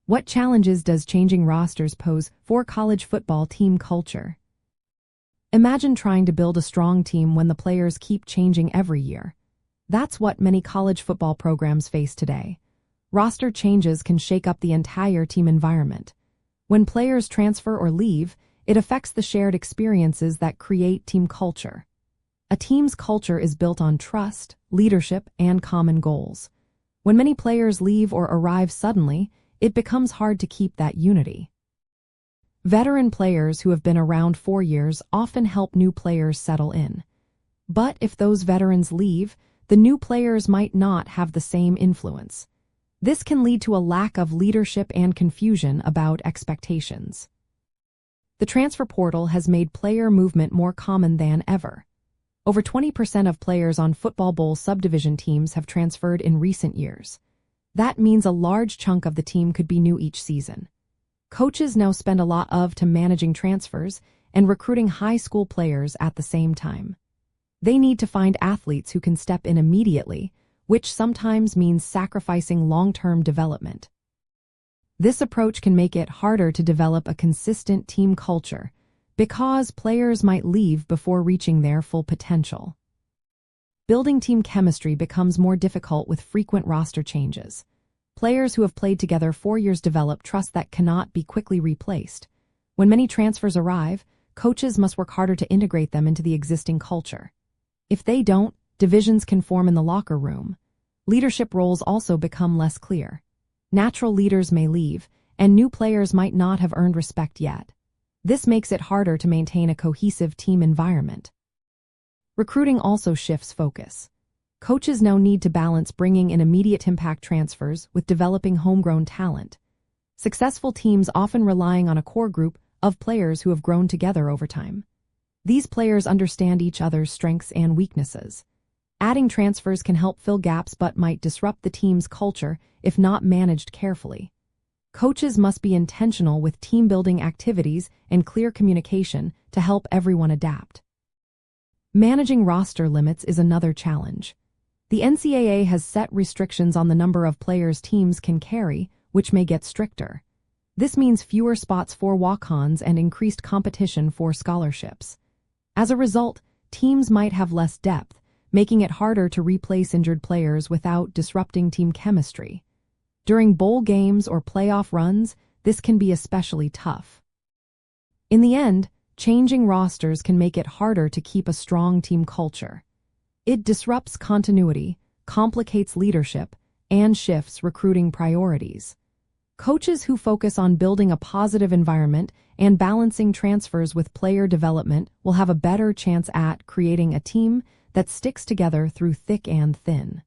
What challenges does changing rosters pose for college football team culture? Imagine trying to build a strong team when the players keep changing every year. That's what many college football programs face today. Roster changes can shake up the entire team environment. When players transfer or leave, it affects the shared experiences that create team culture. A team's culture is built on trust, leadership, and common goals. When many players leave or arrive suddenly, it becomes hard to keep that unity. Veteran players who have been around for years often help new players settle in. But if those veterans leave, the new players might not have the same influence. This can lead to a lack of leadership and confusion about expectations. The transfer portal has made player movement more common than ever. Over 20% of players on Football Bowl subdivision teams have transferred in recent years. That means a large chunk of the team could be new each season. Coaches now spend a lot of time managing transfers and recruiting high school players at the same time. They need to find athletes who can step in immediately, which sometimes means sacrificing long-term development. This approach can make it harder to develop a consistent team culture because players might leave before reaching their full potential. Building team chemistry becomes more difficult with frequent roster changes. Players who have played together for years develop trust that cannot be quickly replaced. When many transfers arrive, coaches must work harder to integrate them into the existing culture. If they don't, divisions can form in the locker room. Leadership roles also become less clear. Natural leaders may leave, and new players might not have earned respect yet. This makes it harder to maintain a cohesive team environment. Recruiting also shifts focus. Coaches now need to balance bringing in immediate impact transfers with developing homegrown talent. Successful teams often relying on a core group of players who have grown together over time. These players understand each other's strengths and weaknesses. Adding transfers can help fill gaps but might disrupt the team's culture if not managed carefully. Coaches must be intentional with team-building activities and clear communication to help everyone adapt. Managing roster limits is another challenge. The NCAA has set restrictions on the number of players teams can carry, which may get stricter. This means fewer spots for walk-ons and increased competition for scholarships. As a result, teams might have less depth, making it harder to replace injured players without disrupting team chemistry. During bowl games or playoff runs, this can be especially tough. In the end, changing rosters can make it harder to keep a strong team culture. It disrupts continuity, complicates leadership, and shifts recruiting priorities. Coaches who focus on building a positive environment and balancing transfers with player development will have a better chance at creating a team that sticks together through thick and thin.